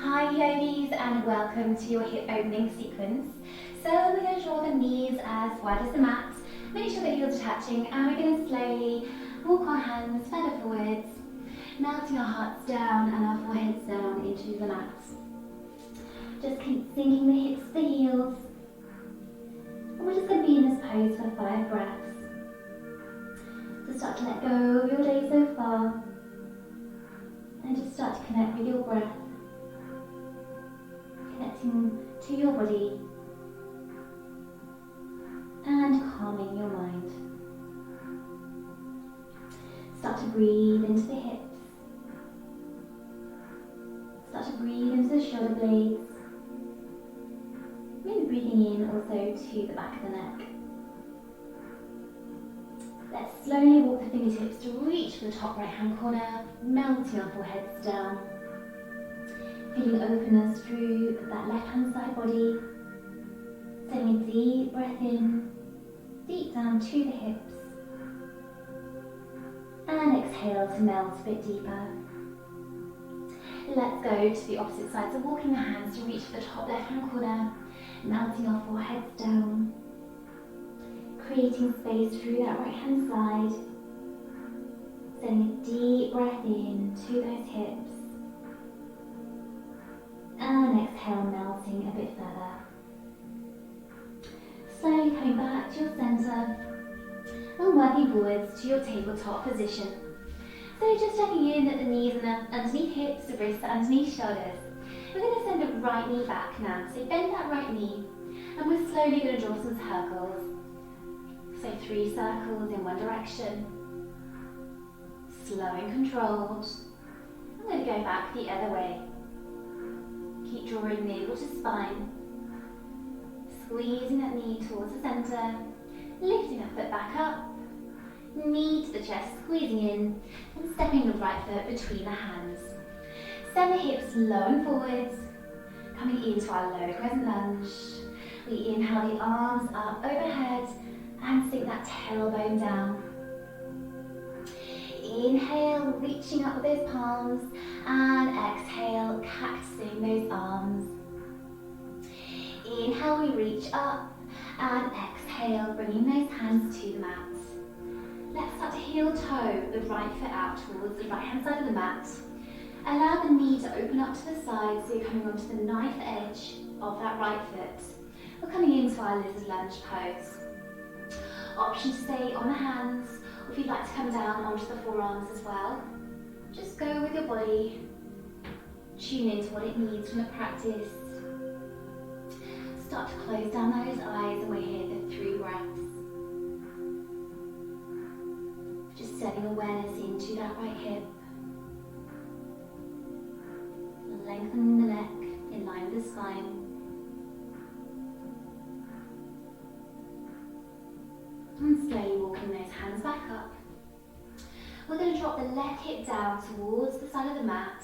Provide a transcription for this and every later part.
Hi yogis, and welcome to your hip opening sequence. So we're going to draw the knees as wide as the mat, make sure the heels are touching, and we're going to slowly walk our hands further forwards, melting our hearts down and our foreheads down into the mat. Just keep sinking the hips to the heels. And we're just going to be in this pose for 5 breaths. Just start to let go of your day so far, and just start to connect with your breath. Connecting to your body and calming your mind. Start to breathe into the hips. Start to breathe into the shoulder blades. Maybe breathing in also to the back of the neck. Let's slowly walk the fingertips to reach for the top right hand corner, melting our foreheads down. Feeling openness through that left hand side body. Taking a deep breath in, deep down to the hips. And exhale to melt a bit deeper. Let's go to the opposite side. So walking the hands to reach for the top left hand corner, melting our foreheads down. Creating space through that right hand side. Sending a deep breath in to those hips. And exhale, melting a bit further. Slowly coming back to your centre and working forwards to your tabletop position. So just checking in that the knees are underneath hips, the wrists are underneath shoulders. We're going to send the right knee back now. So bend that right knee and we're slowly going to draw some circles. So 3 circles in one direction. Slow and controlled. I'm going to go back the other way. Keep drawing navel to spine. Squeezing that knee towards the centre. Lifting that foot back up. Knee to the chest, squeezing in. And stepping the right foot between the hands. Send the hips low and forwards. Coming into our low crescent lunge. We inhale the arms up overhead. And sink that tailbone down. Inhale, reaching up with those palms, and exhale, cactusing those arms. Inhale, we reach up, and exhale, bringing those hands to the mat. Let's start to heel toe the right foot out towards the right hand side of the mat. Allow the knee to open up to the side, so you're coming onto the knife edge of that right foot. We're coming into our lizard lunge pose. Option to stay on the hands, or if you'd like to come down onto the forearms as well. Just go with your body, tune into what it needs from the practice. Start to close down those eyes, and we're here for 3 breaths. Just sending awareness into that right hip. Lengthening the neck in line with the spine. And slowly walking those hands back up. We're going to drop the left hip down towards the side of the mat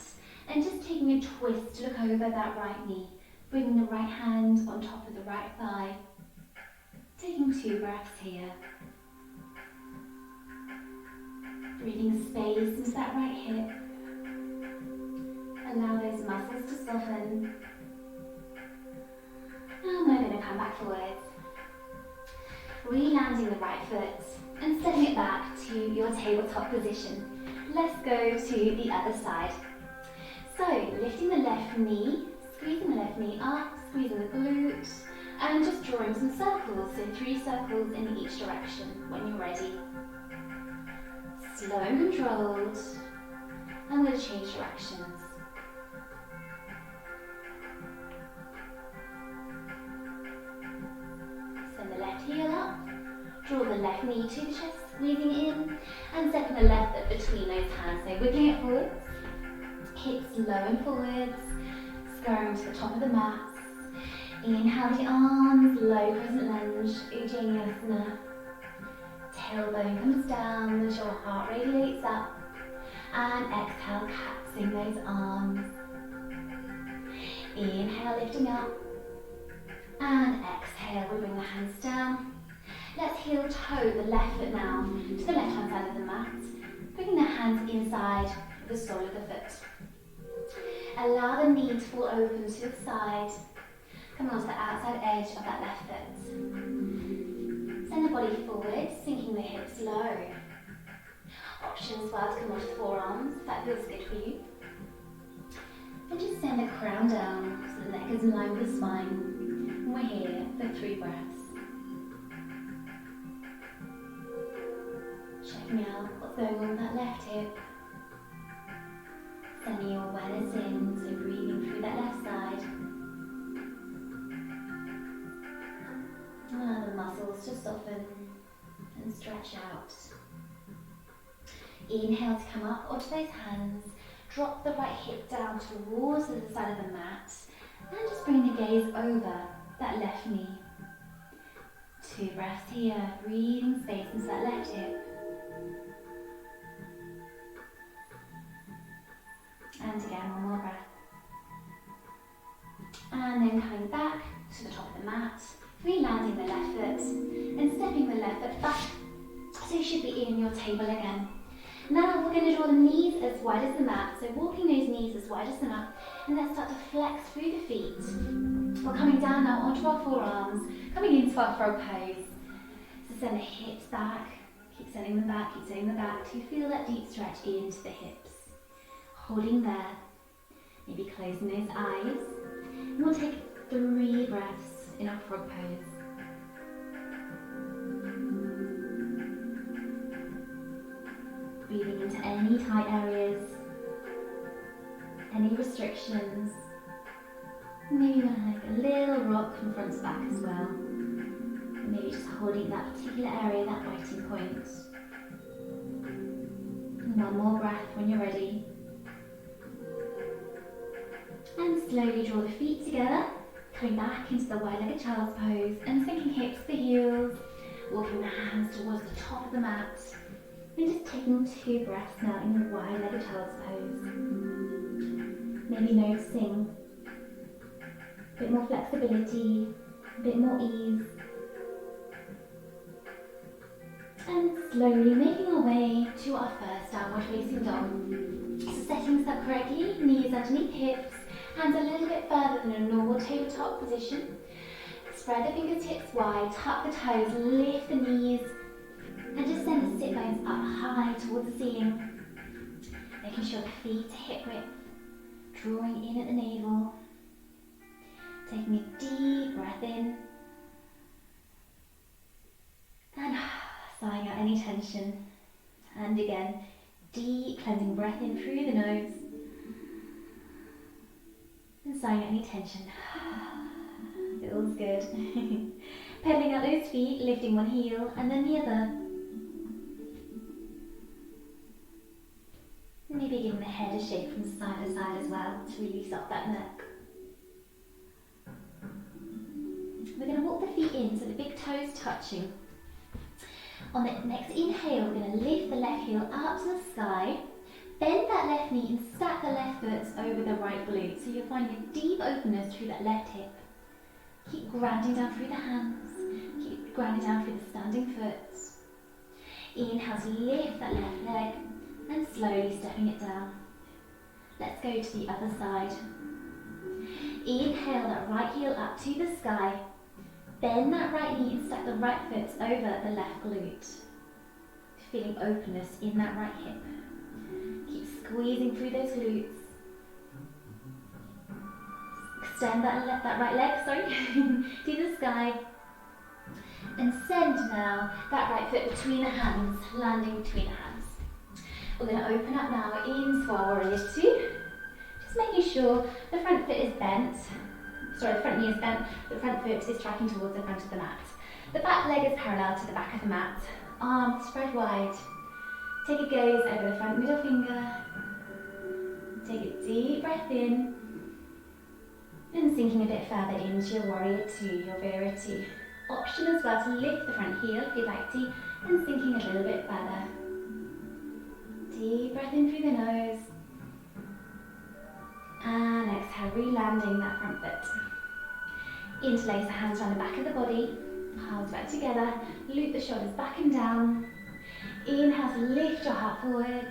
and just taking a twist to look over that right knee. Bringing the right hand on top of the right thigh. Taking 2 breaths here. Breathing space into that right hip. Allow those muscles to soften. And we're going to come back forwards. Re-landing the right foot and setting it back to your tabletop position. Let's go to the other side. So, lifting the left knee, squeezing the left knee up, squeezing the glute, and just drawing some circles, so 3 circles in each direction when you're ready. Slow and controlled. I'm going to change directions. Send the left heel up, draw the left knee to the chest, squeezing in, and stepping the left foot between those hands, so wiggling it forwards, hips low and forwards, scurrying to the top of the mat. Inhale the arms, low crescent lunge, Ujjayinisthana. Tailbone comes down as your heart radiates up, and exhale, cactusing those arms. Inhale, lifting up. And exhale, we bring the hands down. Let's heel toe the left foot now to the left hand side of the mat, bringing the hands inside the sole of the foot. Allow the knee to fall open to the side. Come onto the outside edge of that left foot. Send the body forward, sinking the hips low. Option as well to come onto the forearms, if that feels good for you. And just send the crown down so the neck is in line with the spine. And we're here for 3 breaths. Checking out what's going on with that left hip. Sending your awareness in, so breathing through that left side. Allow the muscles to soften and stretch out. Inhale to come up onto those hands. Drop the right hip down towards the side of the mat. And just bring the gaze over that left knee. 2 breaths here, breathing space into that left hip. And again, one more breath. And then coming back to the top of the mat, re-landing the left foot and stepping the left foot back. So you should be in your table again. Now we're going to draw the knees as wide as the mat. So walking those knees as wide as the mat, and then start to flex through the feet. We're coming down now onto our forearms, coming into our frog pose. So send the hips back, keep sending them back, keep sending them back, till you feel that deep stretch into the hips. Holding there, maybe closing those eyes. And we'll take 3 breaths in our frog pose. Breathing into any tight areas, any restrictions. Maybe you want to like a little rock from front to back as well. And maybe just holding that particular area, that biting point. And one more breath when you're ready. And slowly draw the feet together, coming back into the wide-legged child's pose and sinking hips to the heels, walking the hands towards the top of the mat. And just taking 2 breaths now in the wide-legged child's pose. Maybe noticing a bit more flexibility, a bit more ease. And slowly making our way to our first downward facing dog. So setting this up correctly, knees underneath hips, hands a little bit further than a normal tabletop position. Spread the fingertips wide, tuck the toes, lift the knees, and just send the sit bones up high towards the ceiling. Making sure the feet are hip width, drawing in at the navel. Taking a deep breath in. And sighing out any tension. And again, deep cleansing breath in through the nose. And sighing out any tension. Feels good. Pedaling out those feet, lifting one heel and then the other. Maybe giving the head a shake from side to side as well to release off that neck. We're going to walk the feet in so the big toes touching. On the next inhale, we're going to lift the left heel up to the sky, bend that left knee and stack the left foot over the right glute. So you're finding a deep openness through that left hip. Keep grounding down through the hands. Keep grounding down through the standing foot. Inhale to lift that left leg and slowly stepping it down. Let's go to the other side. Inhale that right heel up to the sky. Bend that right knee and stack the right foot over the left glute. Feeling openness in that right hip. Keep squeezing through those glutes. Extend that right leg, to the sky. And send now that right foot between the hands, landing between the hands. We're going to open up now into our warrior 2. Just making sure the front foot is bent. Sorry, the front knee is bent, the front foot is tracking towards the front of the mat. The back leg is parallel to the back of the mat. Arms spread wide. Take a gaze over the front middle finger. Take a deep breath in. And sinking a bit further into your warrior 2, your Virati. Option as well to lift the front heel if you'd like to, and sinking a little bit further. Deep breath in through the nose. And exhale, re-landing that front foot. Interlace the hands around the back of the body, palms back together, loop the shoulders back and down. Inhale to lift your heart forwards,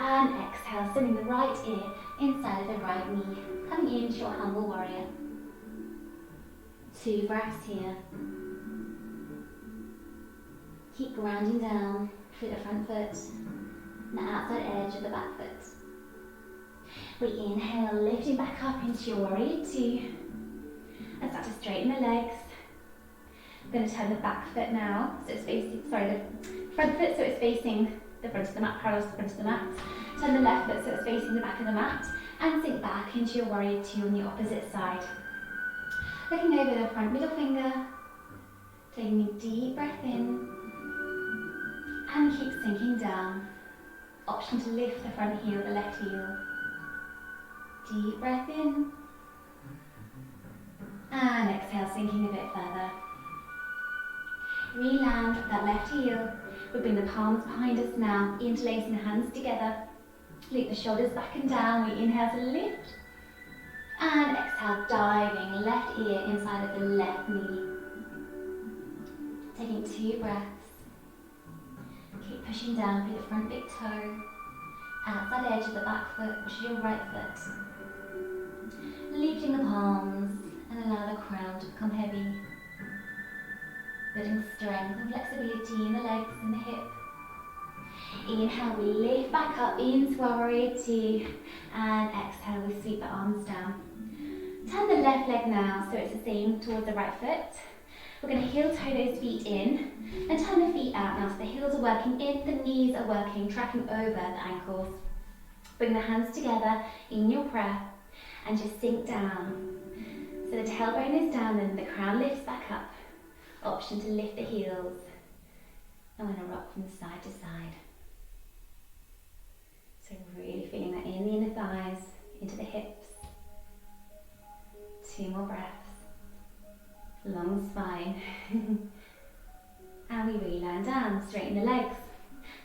And exhale, sending the right ear inside of the right knee, coming into your humble warrior. 2 breaths here. Keep grounding down through the front foot and the outside edge of the back foot. We inhale, lifting back up into your warrior 2. And start to straighten the legs. I'm going to turn the back foot now, so it's facing, the front foot so it's facing the front of the mat, parallel to the front of the mat. Turn the left foot so it's facing the back of the mat, and sink back into your warrior 2 on the opposite side. Looking over the front middle finger, taking a deep breath in, and keep sinking down. Option to lift the front heel, the left heel. Deep breath in, and exhale, sinking a bit further. Re-land that left heel. We bring the palms behind us now, interlacing the hands together. Loop the shoulders back and down. We inhale to lift. And exhale, diving left ear inside of the left knee. Taking 2 breaths. Keep pushing down through the front big toe. Outside edge of the back foot, which is your right foot. Lifting the palms and allow the crown to become heavy. Building strength and flexibility in the legs and the hip. Inhale, we lift back up into our warrior 2, and exhale, we sweep the arms down. Turn the left leg now so it's the same towards the right foot. We're going to heel toe those feet in and turn the feet out now so the heels are working in, the knees are working, tracking over the ankles. Bring the hands together in your breath and just sink down. So the tailbone is down and the crown lifts back up. Option to lift the heels. And we're going to rock from side to side. So really feeling that in the inner thighs, into the hips. 2 more breaths. Long spine. And we re-land down, straighten the legs.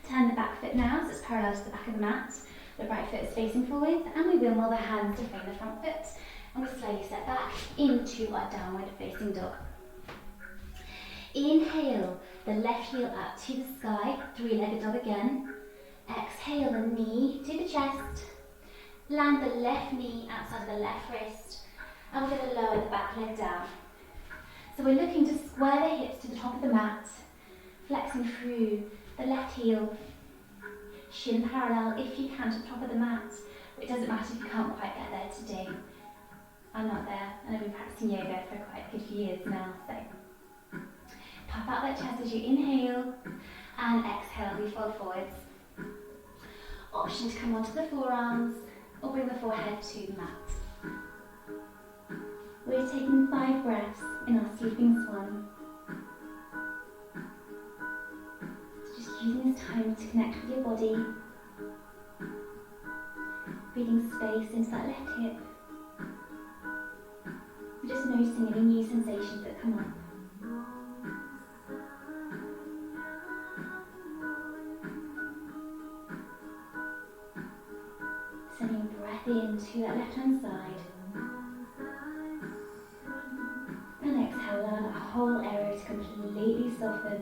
Turn the back foot now so it's parallel to the back of the mat. The right foot is facing forward, and we wheel the hands to frame the front foot. And we slowly step back into our downward facing dog. Inhale, the left heel up to the sky, 3-legged dog again. Exhale, the knee to the chest. Land the left knee outside of the left wrist. And we're going to lower the back leg down. So we're looking to square the hips to the top of the mat, flexing through the left heel. Shin parallel if you can to the top of the mat. But it doesn't matter if you can't quite get there today. I'm not there, and I've been practicing yoga for quite a good few years now, so puff out that chest as you inhale, and exhale, we fold forwards. Option to come onto the forearms, or bring the forehead to the mat. We're taking 5 breaths in our sleeping swan. So just using this time to connect with your body, breathing space into that left hip. Just noticing any new sensations that come up. Sending a breath in to that left hand side. And exhale, allow that whole area to completely soften.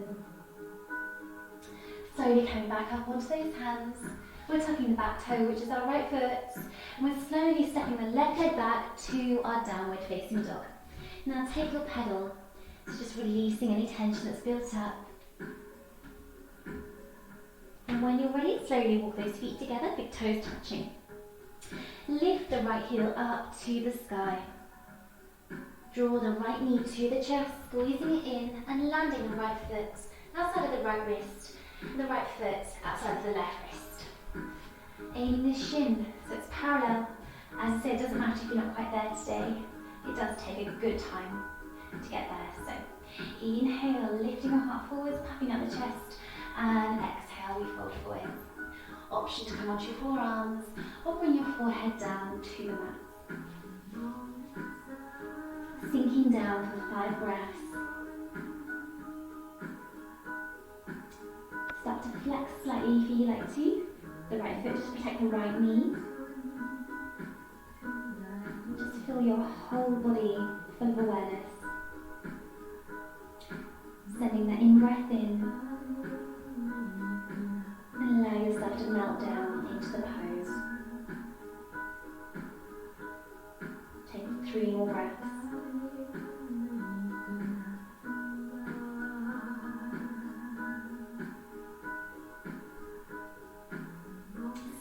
Slowly coming back up onto those hands. We're tucking the back toe, which is our right foot, and we're slowly stepping the left leg back to our downward facing dog. Now take your pedal, so just releasing any tension that's built up. And when you're ready, slowly walk those feet together, big toes touching. Lift the right heel up to the sky. Draw the right knee to the chest, squeezing it in and landing the right foot outside of the right wrist, and the right foot outside of the left wrist. Aiming the shin so it's parallel. As I say, it doesn't matter if you're not quite there today. It does take a good time to get there. So inhale, lifting your heart forwards, puffing out the chest, and exhale, we fold forward. Option to come onto your forearms or bring your forehead down to the mat. Sinking down for 5 breaths. Start to flex slightly if you like to. The right foot, just protect the right knee. Just feel your whole body full of awareness. Sending that in breath in. And allow yourself to melt down into the pose. Take 3 more breaths.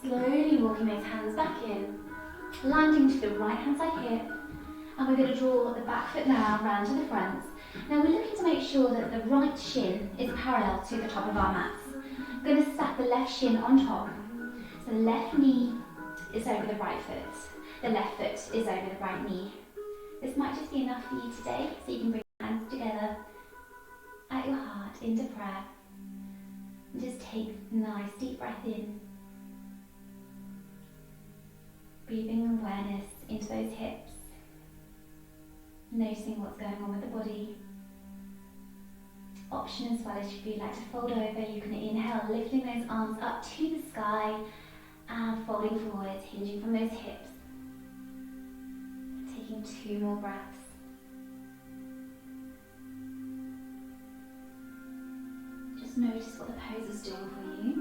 Slowly walking those hands back in, landing to the right hand side hip, and we're going to draw the back foot now round to the front. Now we're looking to make sure that the right shin is parallel to the top of our mats. We're going to stack the left shin on top. So the left knee is over the right foot. The left foot is over the right knee. This might just be enough for you today, so you can bring your hands together at your heart into prayer. And just take a nice deep breath in. Breathing awareness into those hips. Noticing what's going on with the body. Option as well, as if you'd like to fold over, you can inhale, lifting those arms up to the sky and folding forwards, hinging from those hips. Taking 2 more breaths. Just notice what the pose is doing for you.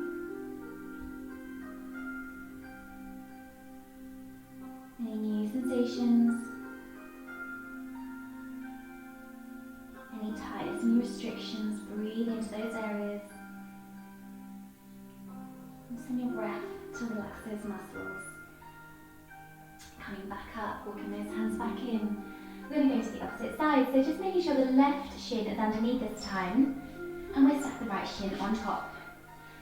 Any new sensations? Any tightness, any restrictions? Breathe into those areas. And send your breath to relax those muscles. Coming back up, walking those hands back in. We're going to go to the opposite side, so just making sure the left shin is underneath this time, and we'll stack the right shin on top.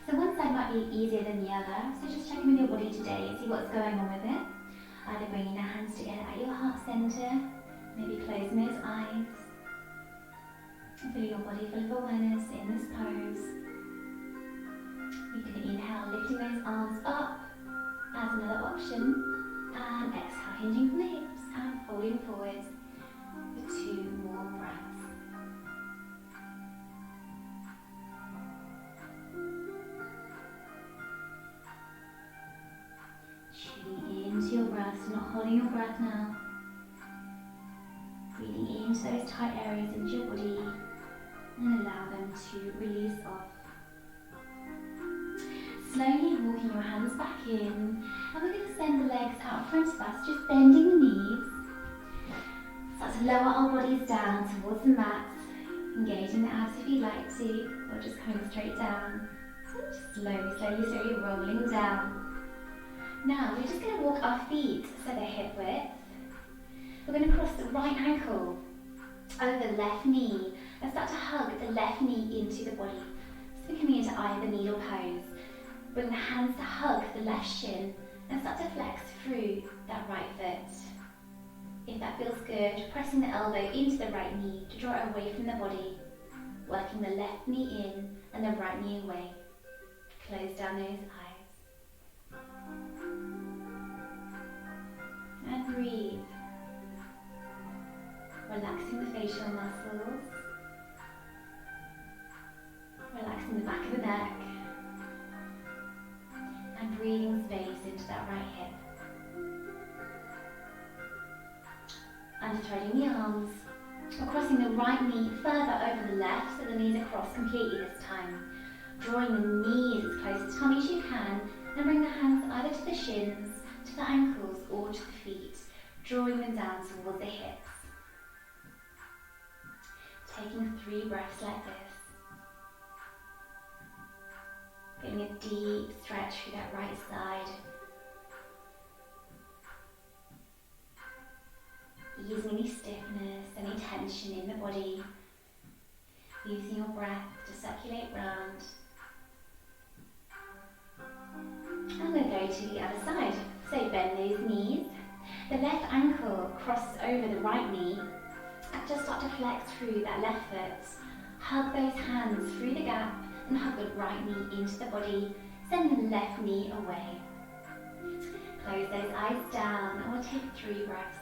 So one side might be easier than the other, so just check in with your body today and see what's going on with it. Either bringing your hands together at your heart center, maybe closing those eyes, and feeling your body full of awareness in this pose. You can inhale, lifting those arms up as another option, and exhale, hinging from the hips and folding forwards for 2 more breaths. Tuning into your breath, so not holding your breath now. Breathing into those tight areas into your body and allow them to release off. Slowly walking your hands back in, and we're going to send the legs out in front of us, just bending the knees. Start to lower our bodies down towards the mat, engaging the abs if you'd like to, or just coming straight down. So just slowly rolling down. Now we're just going to walk our feet so they're hip width. We're going to cross the right ankle over the left knee and start to hug the left knee into the body. So we're coming into eye of the needle pose. Bring the hands to hug the left shin and start to flex through that right foot. If that feels good, pressing the elbow into the right knee to draw it away from the body, working the left knee in and the right knee away. Close down those eyes. And breathe. Relaxing the facial muscles. Relaxing the back of the neck. And breathing space into that right hip. And threading the arms, or crossing the right knee further over the left, so the knees are crossed completely this time. Drawing the knees as close to tummy as you can, and bring the hands either to the shins, to the ankles, or to the feet, drawing them down towards the hips. Taking 3 breaths like this. Getting a deep stretch through that right side. Easing any stiffness, any tension in the body. Using your breath to circulate round. And we'll go to the other side. So bend those knees. The left ankle crosses over the right knee. And just start to flex through that left foot. Hug those hands through the gap and hug the right knee into the body. Send the left knee away. Close those eyes down and we'll take 3 breaths.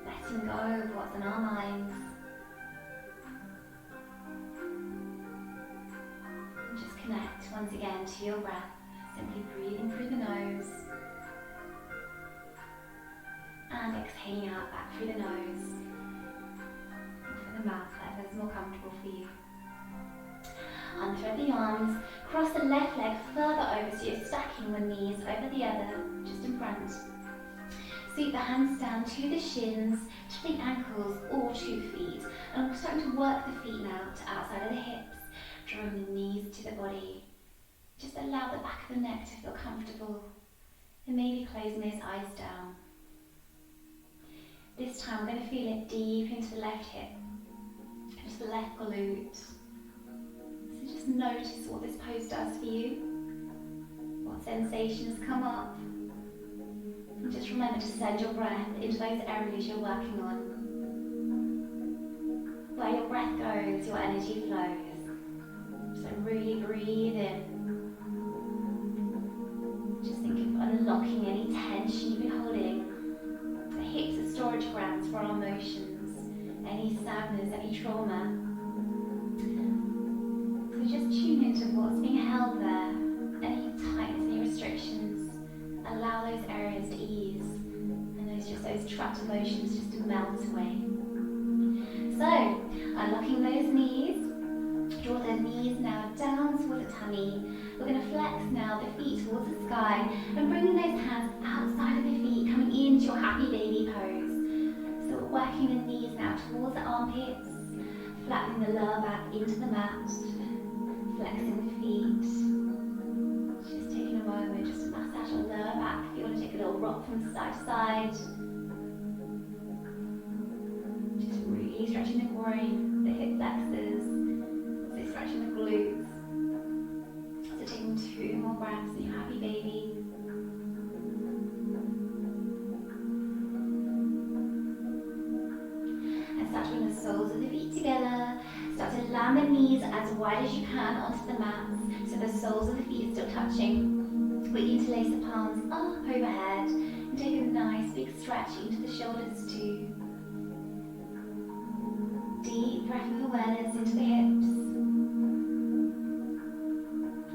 Letting go of what's in our minds. And just connect once again to your breath. Simply breathing through the nose. And exhaling out back through the nose. And through the mouth like whatever's more comfortable for you. Unthread the arms, cross the left leg further over so you're stacking the knees over the other, just in front. Sweep the hands down to the shins, to the ankles, or 2 feet. And we're starting to work the feet now to outside of the hips, drawing the knees to the body. Just allow the back of the neck to feel comfortable, and maybe closing those eyes down. This time we're going to feel it deep into the left hip, just the left glute. So just notice what this pose does for you, what sensations come up. And just remember to send your breath into those areas you're working on. Where your breath goes, your energy flows. So really breathe in. Just think of unlocking any tension you've been holding. The hips are storage grounds for our emotions, any sadness, any trauma. So just tune into what's being held there, any tightness, any restrictions. Allow those areas to ease, and those trapped emotions just to melt away. So, unlocking those knees, draw the knees now down towards the tummy. We're going to flex now the feet towards the sky and bringing those hands outside of the feet, coming into your happy baby pose. So we're working the knees now towards the armpits, flattening the lower back into the mat, flexing the feet. Just taking a moment just to massage your lower back. If you want to take a little rock from side to side. Just really stretching the groin, the hip flexors, also stretching the glutes. So taking 2 more breaths in your happy baby. And start to bring the soles of the feet together. Start to land the knees as wide as you can onto the mat. So the soles of the feet are still touching. We interlace the palms up overhead and take a nice big stretch into the shoulders too. Deep breath of awareness into the hips.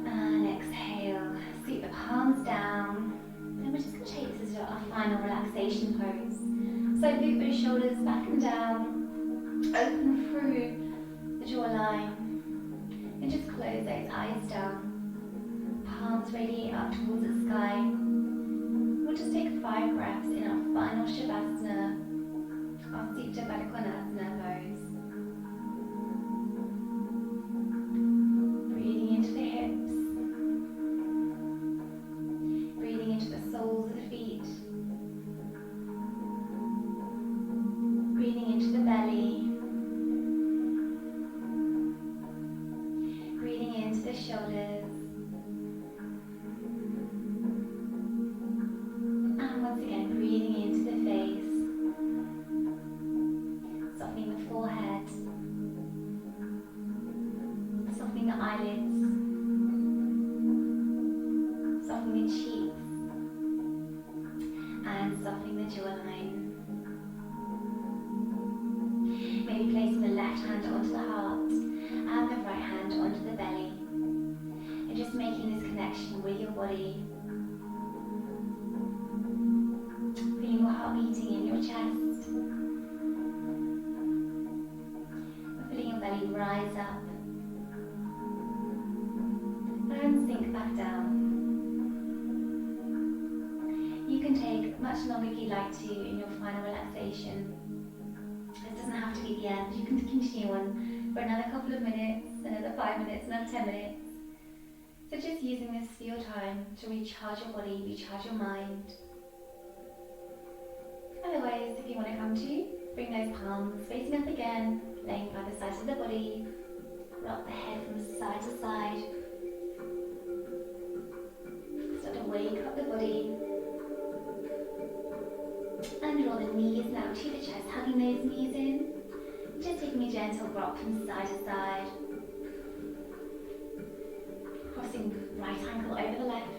And exhale. Sweep the palms down. And we're just going to take this as our final relaxation pose. So loop those shoulders back and down. Open through the jawline. And just close those eyes down. Palms radiate up towards the sky. We'll just take 5 breaths in our final Shavasana, our Supta Baddha Konasana pose. Breathing into the hips. Breathing into the soles of the feet. Breathing into the belly. Breathing into the shoulders. Breathing into the face, softening the forehead, softening the eyelids, softening the cheeks, and softening the jawline. Maybe placing the left hand onto the heart and the right hand onto the belly, and just making this connection with your body. Feeling your heart beating in your chest. Feeling your belly rise up and sink back down. You can take much longer if you like to in your final relaxation. This doesn't have to be the end. You can continue on for another couple of minutes, another 5 minutes, another 10 minutes. So just using this for your time to recharge your body, recharge your mind. Otherwise, if you want to come to, bring those palms facing up again, laying by the sides of the body. Rock the head from side to side. Start to wake up the body. And draw the knees now to the chest, hugging those knees in. Just taking a gentle rock from side to side. Crossing the right ankle over the left.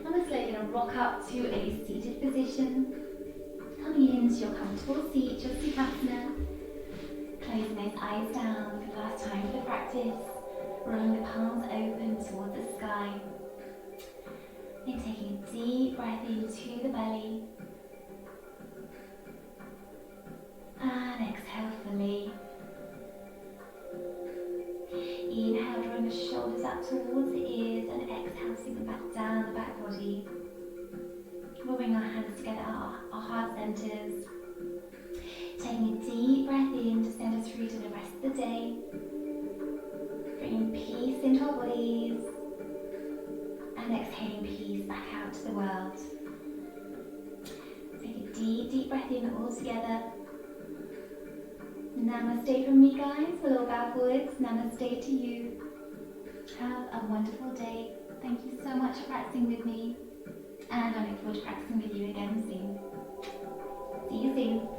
And we're slowly going to rock up to a seated position. Coming into your comfortable seat, your Sukhasana. Closing those eyes down for the last time for the practice. Rolling the palms open towards the sky. And taking a deep breath into the belly. And exhale fully. bouncing them back down the back body. We'll bring our hands together at our heart centers. Taking a deep breath in to send us through to the rest of the day. Bringing peace into our bodies. And exhaling peace back out to the world. Take a deep, deep breath in all together. Namaste from me, guys. We'll all bow forwards. Namaste to you. Have a wonderful day. Thank you so much for practicing with me. And I look forward to practicing with you again soon. See you soon.